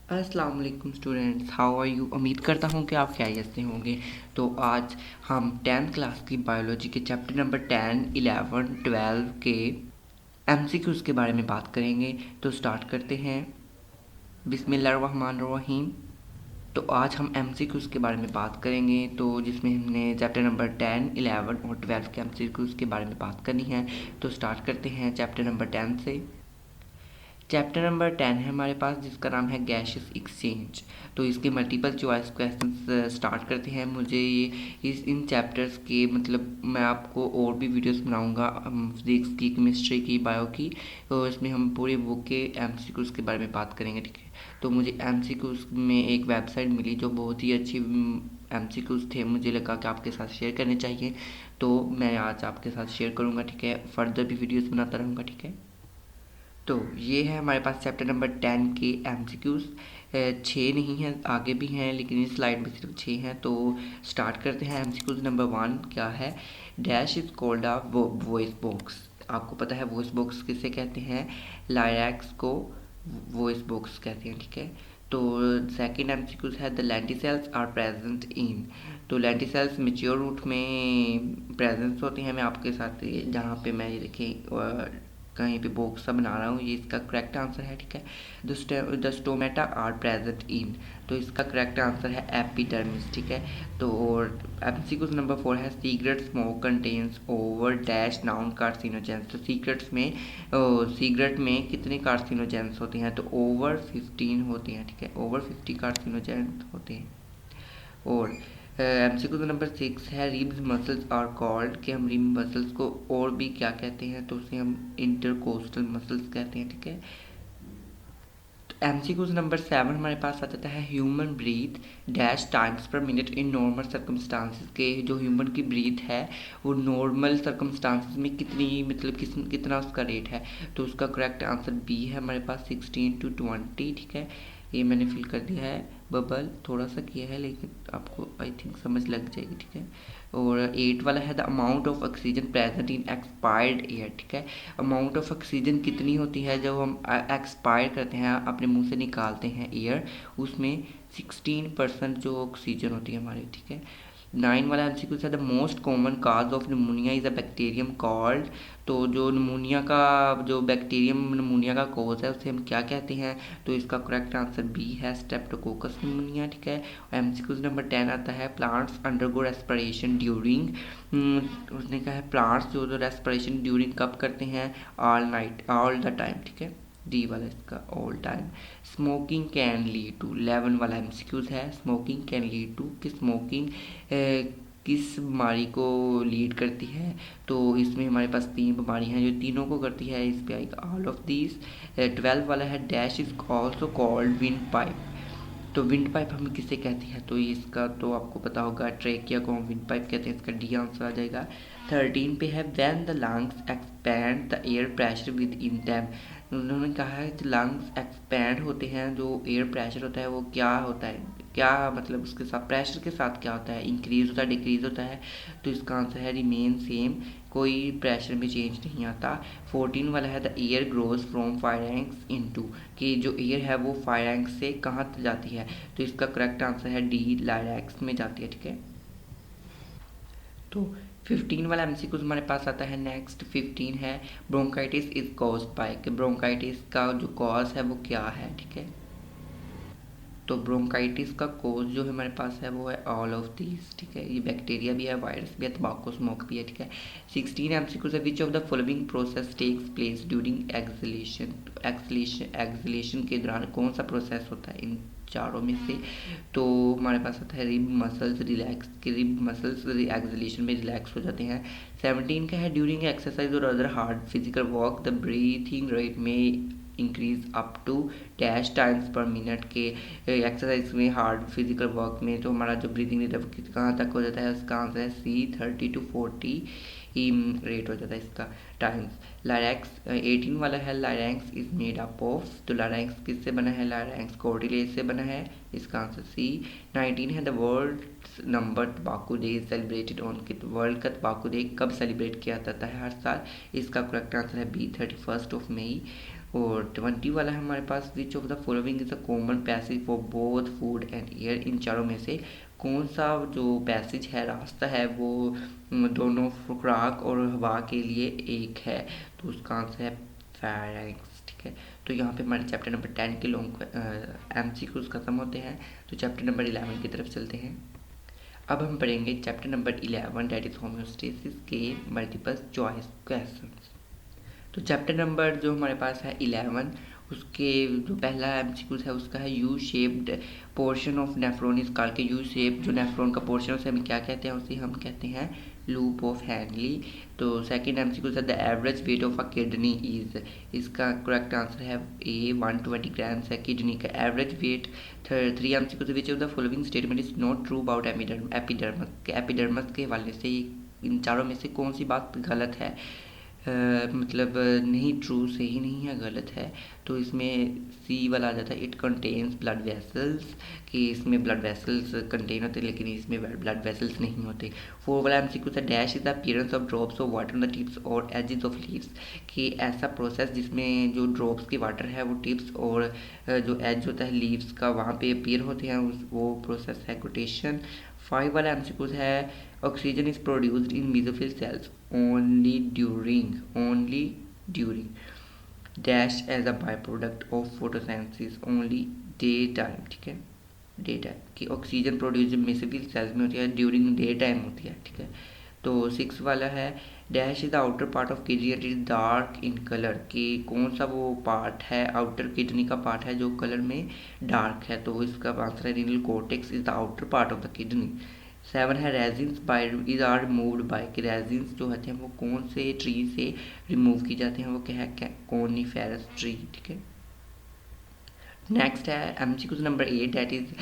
अस्सलाम वालेकुम students, how are you. उम्मीद करता हूँ कि आप खैरियत से होंगे। तो आज हम 10th क्लास की बायोलॉजी के चैप्टर नंबर 10, 11, 12 के एमसीक्यूज़ के बारे में बात करेंगे। तो स्टार्ट करते हैं। बिस्मिल्लाहिर्रहमानिर्रहीम। तो आज हम एमसीक्यूज़ के बारे में बात करेंगे, तो जिसमें हमने चैप्टर नंबर 10, 11 और 12 के एमसीक्यूज़ के बारे में बात करनी है। तो स्टार्ट करते हैं चैप्टर नंबर 10 से। चैप्टर नंबर 10 है हमारे पास, जिसका नाम है गैशियस एक्सचेंज। तो इसके मल्टीपल चॉइस क्वेश्चन स्टार्ट करते हैं। मुझे ये इन चैप्टर्स के मतलब मैं आपको और भी वीडियोस बनाऊंगा फिजिक्स की, केमिस्ट्री की, बायो की। तो इसमें हम पूरी बुक के एमसीक्यूज़ के बारे में बात करेंगे, ठीक है। तो मुझे एमसीक्यूज़ में एक वेबसाइट मिली जो बहुत ही अच्छी एमसीक्यूज़ थे, मुझे लगा कि आपके साथ शेयर करने चाहिए। तो मैं आज आपके साथ शेयर करूँगा, ठीक है। फर्दर भी वीडियोज़ बनाता रहूँगा, ठीक है। तो ये है हमारे पास चैप्टर नंबर 10 के एमसीक्यूज़। 6 नहीं हैं, आगे भी हैं, लेकिन इस स्लाइड में सिर्फ 6 हैं। तो स्टार्ट करते हैं। एमसीक्यूज़ नंबर 1 क्या है? Dash is called a voice box. आपको पता है वॉइस बॉक्स किसे कहते हैं? लायरैक्स को वॉइस बॉक्स कहते हैं, ठीक है। तो सेकंड एमसीक्यूज़ है the lenticels are present in. तो लेंटिसेल्स मेच्योर रूट में प्रेजेंस होते हैं। मैं आपके साथ जहाँ पे मैं ये देखिए कहीं पे बॉक्स सा बना रहा हूँ, ये इसका करेक्ट आंसर है, ठीक है। The stomata are present in. तो इसका करेक्ट आंसर है एपिडर्मिस, ठीक है। तो और एमसीक्यूज नंबर 4 है secret smoke contains over dash noun carcinogens. तो सिगरेट में कितने कार्सिनोजेंस होते हैं? तो ओवर 15 होते हैं, ठीक है। ओवर 50 कार्सिनोजेंस होते हैं। और एमसीक्यू नंबर 6 है रिब्स मसल्स आर कॉल्ड, कि हम रिब मसल्स को और भी क्या कहते हैं? तो उसे हम इंटरकोस्टल मसल्स कहते हैं, ठीक है। एमसीक्यूज नंबर 7 हमारे पास आ जाता है human breath dash times per minute in normal circumstances. के जो ह्यूमन की ब्रीथ है वो नॉर्मल सर्कमस्टांसिस में कितनी मतलब कितना उसका रेट है? तो उसका करेक्ट आंसर बी है हमारे पास 16 to 20, ठीक है। ये मैंने फिल कर दिया है, बबल थोड़ा सा किया है, लेकिन आपको आई थिंक समझ लग जाएगी, ठीक है। और 8 वाला है the amount of oxygen present in expired air, ठीक है। अमाउंट ऑफ ऑक्सीजन कितनी होती है जब हम एक्सपायर करते हैं, अपने मुंह से निकालते हैं एयर, उसमें 16% जो ऑक्सीजन होती है हमारी, ठीक है। 9 वाला एमसीक्यू है the most common cause of pneumonia is a bacterium called. तो जो निमोनिया का जो बैक्टीरियम निमोनिया का कोज है उसे हम क्या कहते हैं? तो इसका करेक्ट आंसर बी है स्ट्रेप्टोकोकस निमोनिया, ठीक है। एमसीक्यूज नंबर 10 आता है प्लांट्स अंडरगो रेस्पिरेशन ड्यूरिंग। उसने कहा है प्लांट्स जो रेस्पिरेशन ड्यूरिंग कब करते हैं? All night, all the time, ठीक है। डी वाला इसका all time. Smoking can lead to, 11 वाला एमसीक्यूज है स्मोकिंग कैन लीड टू, कि स्मोकिंग किस बीमारी को लीड करती है? तो इसमें हमारे पास 3 बीमारी हैं जो तीनों को करती है, इस पे आएगा ऑल ऑफ दीज। 12 वाला है dash is also called wind pipe. तो विंड पाइप हम किसे कहते हैं? तो इसका तो आपको पता होगा, ट्रेकिया को हम विंड पाइप कहते हैं, इसका डी आंसर आ जाएगा। 13 पे है when the lungs expand the air pressure with in them. उन्होंने कहा है कि लंग्स एक्सपैंड होते हैं, जो एयर प्रेशर होता है वो क्या होता है, क्या मतलब उसके साथ प्रेशर के साथ क्या होता है? इंक्रीज होता है, डिक्रीज होता है? तो इसका आंसर है रिमेन सेम, कोई प्रेशर में चेंज नहीं आता। 14 वाला है the air grows from pharynx into, कि जो एयर है वो फायरैंक्स से कहाँ जाती है? तो इसका करेक्ट आंसर है डी, लायरैक्स में जाती है, ठीक है। तो 15 वाला एमसीक्यूज हमारे पास आता है नेक्स्ट। 15 है ब्रोंकाइटिस इज कॉज्ड बाय, कि ब्रोंकाइटिस का जो कॉज है वो क्या है, ठीक है। तो ब्रोंकाइटिस का कोज जो हमारे पास है वो है ऑल ऑफ दीज, ठीक है। ये बैक्टीरिया भी है, वायरस भी है, तंबाकू स्मोक भी है, ठीक है। 16 एमसीक्यू है which of the following process takes place during exhalation. Exhalation के दौरान कौन सा प्रोसेस होता है इन चारों में से? तो हमारे पास आता है रिब मसल्स रिलैक्स, के रिब मसल्स एक्सलेशन में रिलैक्स हो जाते हैं। 17 का है ड्यूरिंग एक्सरसाइज और other hard physical work the breathing rate में increase up to dash times per minute, के एक्सरसाइज में हार्ड फिजिकल वर्क में तो हमारा जो ब्रीदिंग रेट है कहाँ तक हो जाता है? उसका आंसर है सी 30 to 40 रेट हो जाता है इसका टाइम्स। लायरैक्स 18 वाला है लायरैक्स इज मेड अप ऑफ। तो लायरैक्स किससे बना है? लायरैक्स कार्टिलेज से बना है, इसका आंसर सी। 19 है द वर्ल्ड नंबर तंबाकू डे सेलिब्रेटेड ऑन, कि वर्ल्ड का तंबाकू डे कब सेलिब्रेट किया जाता है? हर साल। इसका करेक्ट आंसर है बी 31 मई। और 20 वाला है हमारे पास, which of the following is a common passage for both food and air, इन चारों में से कौन सा जो पैसेज है, रास्ता है, वो दोनों खुराक और हवा के लिए एक है। तो उसका आंसर है फेरेंक्स। ठीक है, तो यहाँ पे हमारे चैप्टर नंबर 10 के लॉन्ग MCQs खत्म होते हैं। तो चैप्टर नंबर 11 की तरफ चलते हैं। अब हम पढ़ेंगे chapter number 11 that is homeostasis के मल्टीपल चॉइस क्वेश्चंस। तो चैप्टर नंबर जो हमारे पास है 11, उसके जो पहला MCQ है उसका है U shaped portion of nephron is called, के यू शेप जो नेफ्रॉन का पोर्शन है उसे हम क्या कहते हैं, उसे हम कहते हैं लूप ऑफ हैंडली। तो सेकंड MCQ है the average weight of a kidney is, इसका करेक्ट आंसर है ए 120 ग्राम्स है किडनी का average weight. Third 3 MCQ which of the following statement is not true about epidermis के हवाले से इन चारों में से कौन सी बात गलत है, मतलब नहीं, ट्रू सही नहीं है, गलत है। तो इसमें सी वाला आ जाता है, इट कंटेन्स ब्लड वेसल्स, कि इसमें ब्लड वेसल्स कंटेन होते हैं लेकिन इसमें ब्लड वेसल्स नहीं होते। 4 वाला MCQ था dash is the appearance of drops of water on the tips और एजेस ऑफ लीव्स, कि ऐसा प्रोसेस जिसमें जो ड्रॉप्स की वाटर है वो टिप्स और जो एज होता है लीव्स का वहाँ पे अपीयर होते हैं, वो प्रोसेस है कोटेशन। 5 वाला MCQ है oxygen is produced in mesophyll cells only during dash as a byproduct of photosynthesis only daytime। ठीक है, डे टाइम की ऑक्सीजन प्रोड्यूस मेसोफिल सेल्स में होती है, ड्यूरिंग डे टाइम होती है। ठीक है, तो 6 वाला है dash is the outer part of kidney it is dark in colour, कि कौन सा वो पार्ट है, आउटर किडनी का पार्ट है जो कलर में डार्क है। तो इसका आंसर है renal cortex is the outer part of the kidney. 7 है resins by is are removed by, कि रेजिन्स जो होते हैं वो कौन से ट्री से रिमूव की जाते हैं, वो क्या है, कोनीफेरस ट्री। ठीक है, नेक्स्ट है MCQ number 8 that is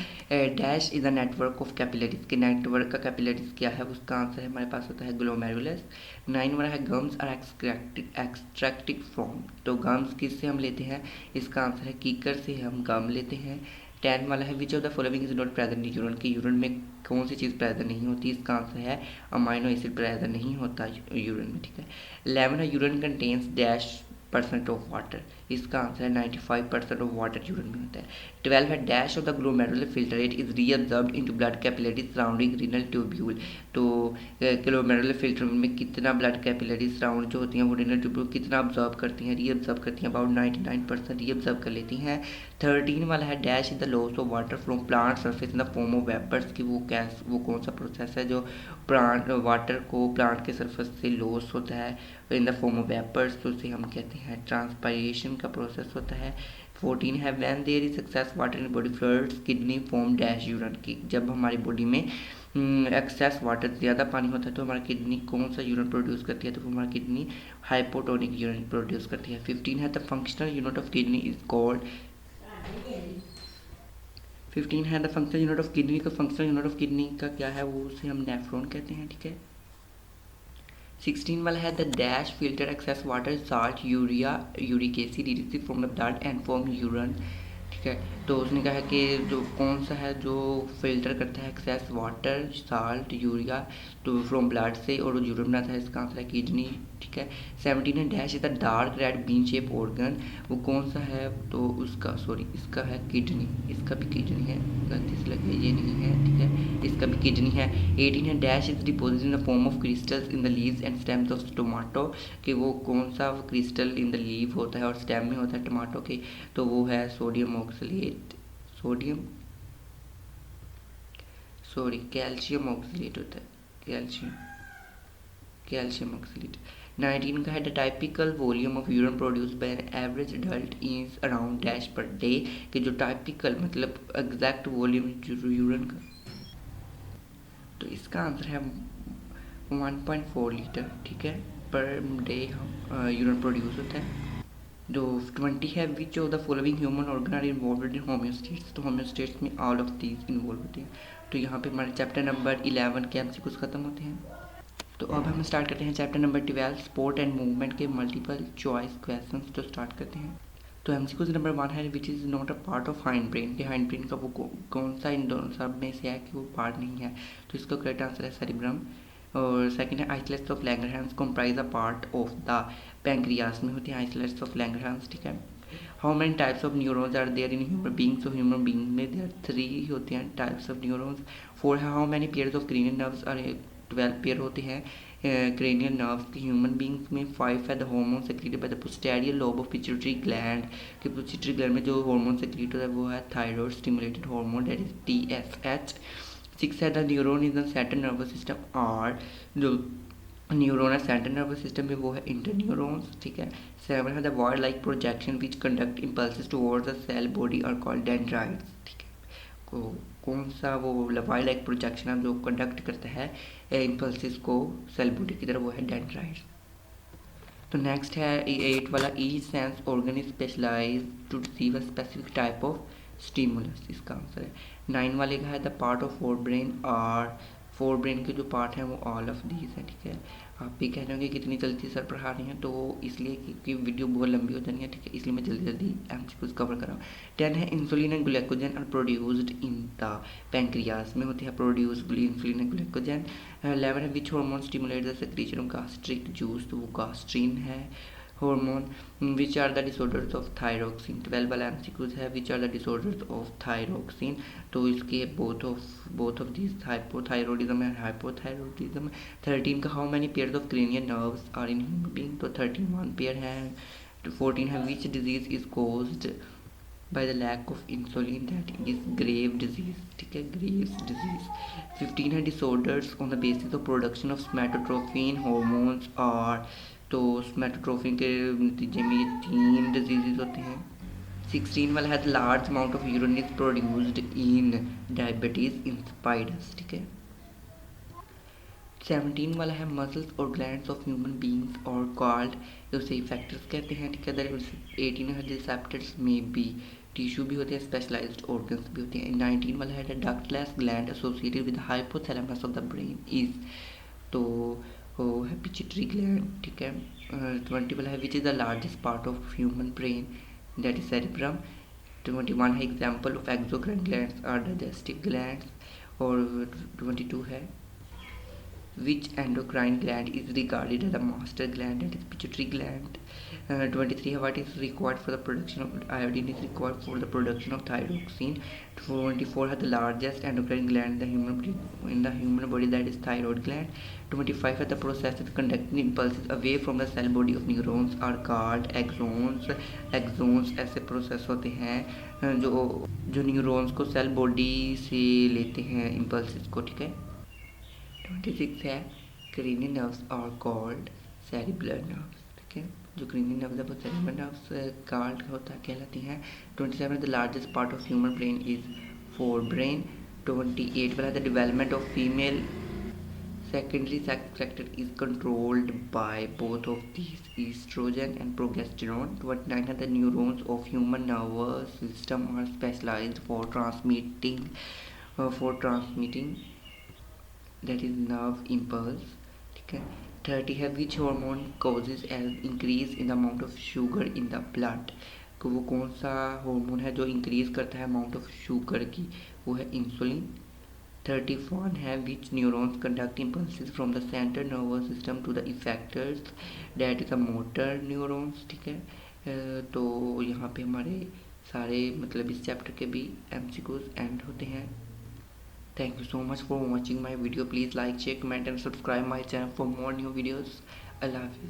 dash is a network of capillaries, के नेटवर्क का कैपिलरीज क्या है, उसका आंसर है हमारे पास होता है ग्लोमेरुलस। 9 वाला है गम्स आर एक्सट्रैक्टेड फ्रॉम, तो गम्स किससे हम लेते हैं, इसका आंसर है कीकर से हम गम लेते हैं। 10 वाला है which of the following is not present in urine, की यूरिन में कौन सी चीज़ प्रेजेंट नहीं होती, इसका आंसर है अमाइनो एसिड प्रेजेंट नहीं होता यूरिन में। ठीक है, 11 है urine contains dash % of water, इसका आंसर है 95% ऑफ वाटर यूरिन में होता है। 12 है dash of the glomerular filtrate is reabsorbed into blood capillaries surrounding renal tubule, तो ग्लोमेरुलर फिल्टर में कितना ब्लड कैपिलरीज सराउंड जो होती हैं वो रीनल ट्यूब्यूल कितना ऑब्जॉर्ब करती हैं, रीअब्जॉर्ब करती हैं, अबाउट 99% रीअब्जॉर्ब कर लेती हैं। 13 वाला है dash is the loss of water from plant surface in the form of vapours, की वो कौन सा प्रोसेस है जो प्लांट वाटर को प्लांट के सरफेस से लॉस होता है in the form of vapours, तो उसे हम कहते हैं ट्रांसपायरेशन का प्रोसेस होता है। 14 है when there is excess water in body fluids kidney form dash urine, की जब हमारी बॉडी में एक्सेस वाटर ज़्यादा पानी होता है तो हमारी किडनी कौन सा यूरिन प्रोड्यूस करती है, तो हमारी किडनी हाइपोटोनिक यूरिन प्रोड्यूस करती है। 15 है the functional unit of kidney is called, 15 है the functional unit of kidney, का फंक्शनल यूनिट ऑफ किडनी का क्या है, वो उसे हम नेफ्रॉन कहते हैं। ठीक है, 16 वाला है the dash filter excess water salt uric acid receive from the blood and form urine. ठीक है, तो उसने कहा कि जो कौन सा है जो फिल्टर करता है एक्सेस वाटर साल्ट यूरिया तो फ्रॉम ब्लड से और यूरिन बनाता है, इसका आंसर है किडनी। ठीक है, 17 है dash is the dark red bean shape organ, वो कौन सा है, तो उसका इसका है किडनी, इसका भी किडनी है, गलती से लगे ये नहीं है। ठीक है, इसका भी किडनी है। 18 है dash is deposit in the form of crystals in the leaves and stems of tomato, कि वो कौन सा क्रिस्टल इन द लीव होता है और स्टेम में होता है टमाटो के, तो वो है सोडियम ऑक्सलेट, कैल्शियम ऑक्सलेट होता है, कैल्शियम ऑक्सलेट। 19 का है the typical volume of urine produce by an average adult is around dash per day, कि जो टाइपिकल मतलब एग्जैक्ट वॉल्यूम यूरिन का, तो इसका आंसर है 1.4 लीटर। ठीक है, पर डे यूरिन प्रोड्यूस होता है। जो 20 है which of the following human organ are involved in homeostasis, तो होम्योस्टेट्स में ऑल ऑफ दीज इन्वॉल्व होते हैं। तो यहाँ पे हमारे चैप्टर नंबर 11 के MCQs खत्म होते हैं। तो अब हम स्टार्ट करते हैं chapter number 12 sport and movement के मल्टीपल चॉइस क्वेश्चंस, तो स्टार्ट करते हैं। तो MCQ नंबर 1 है which is not a part of hind brain, कि हाइंड ब्रेन का वो कौन सा इन दोनों सब में से है कि वो पार्ट नहीं है, तो इसका करेक्ट आंसर है सेरिब्रम। और सेकंड है islets of Langerhans comprise a part of the pancreas, में होती है आइसलेट्स ऑफ लैंगरहैंस। ठीक है, how many types of neurons are there in human beings? तो ह्यूमन बींग में देयर 3 होते हैं टाइप्स ऑफ न्यूरॉन्स। 4 है how many pairs of cranial nerves are? 12 pair होते हैं क्रेनियल नर्व्स के ह्यूमन बींग्स में। 5 है the hormone secreted by the posterior lobe of pituitary gland, कि पिट्यूटरी ग्लैंड में जो हार्मोन सेक्रेट होता है वो है thyroid stimulated hormone, that is TSH। 6 है the neuron in the central nervous system are, जो न्यूरोन है सेंट्रल नर्वस सिस्टम में वो है इंटरन्यूरॉन्स, ठीक है। 7 है the wire like projection which conduct impulses towards the cell body are called dendrites, ठीक है। कौन सा वो वायर लाइक प्रोजेक्शन है जो कंडक्ट करता है इम्पल्सिस को सेल बॉडी की तरफ, वो है डेंड्राइट्स। तो नेक्स्ट है 8 वाला, each sense organ is specialise to receive a specific type of stimulus, इसका आंसर है। 9 वाले का है the part of forebrain are, forebrain के जो पार्ट हैं वो ऑल ऑफ दीज है, ठीक है। आप भी कह रहे होंगे कितनी जल्दी सर पढ़ा रही हैं, तो इसलिए क्योंकि वीडियो बहुत लंबी हो जानी है, ठीक है, इसलिए मैं जल्दी जल्दी MCQs कवर कर रहा हूँ। 10 है insulin and glucagon are produced in the pancreas, में होते हैं प्रोड्यूस्ड इंसुलिन एंड ग्लूकोजन। 11 है which hormone stimulate the secretion of gastric juice, तो वो गास्ट्रिन है hormone. Which are the disorders of thyroxine, 12 वाला MCQs है which are the disorders of thyroxine, तो इसके both of this hypothyroidism and hypothyroidism. 13 का how many pairs of cranial nerves are in human being, तो 31 pair है। 14 है which disease is caused by the lack of insulin, that is grave disease, ठीक है, graves disease. 15 है disorders on the basis of production of somatotropin hormones are, तो somatotropin के नतीजे में ये 3 डिजीजेज होते हैं। 16 वाला है the large amount of urine is produced in diabetes insipidus, ठीक है। 17 वाला है मसल्स और glands of human beings are called, उसे फैक्टर्स कहते हैं, ठीक है। 18 है रिसेप्टर्स में भी टिश्यू भी होते हैं, स्पेशलाइज्ड ऑर्गन्स भी होते हैं। 19 वाला है ductless gland associated with hypothalamus of the brain is, तो वो है पिट्यूटरी ग्लैंड, ठीक है। 20 वाला है which is the largest part of human brain, that is cerebrum. 21 है example of exocrine glands are digestive glands, और 22 है which endocrine gland is regarded as a master gland, that is pituitary gland. 23 what is required for the production of iodine is required for the production of thyroxine. 24 है the largest endocrine gland in the human body, that is thyroid gland. 25 है the processes conducting impulses away from the cell body of neurons are called axons. axons ऐसे process होते हैं जो neurons को cell body से लेते हैं impulses को, ठीक है। 26 है cranial nerves are called cerebral nerves, ठीक है, जो क्रेनियल नर्व्स है वो सेरिब्रल नर्व्स कॉल्ड होता कहलाती हैं। 27 the largest part of human brain is fore brain. 28 वाला the development of female secondary sector is controlled by both of these, estrogen and progesterone. 29 है the neurons of human nervous system are specialized for transmitting that is nerve impulse, ठीक है। 30 है which hormone causes an increase in the amount of sugar in the blood, तो वो कौन सा hormone है जो इंक्रीज करता है अमाउंट ऑफ शुगर की, वो है इंसुलिन। 31 है which neurons conduct impulses from the central nervous system to the effectors, that is a motor neurons, ठीक है। तो यहाँ पे हमारे सारे मतलब इस चैप्टर के भी MCQs एंड होते हैं। Thank you so much for watching my video. Please like, share, comment and subscribe my channel for more new videos. I love you.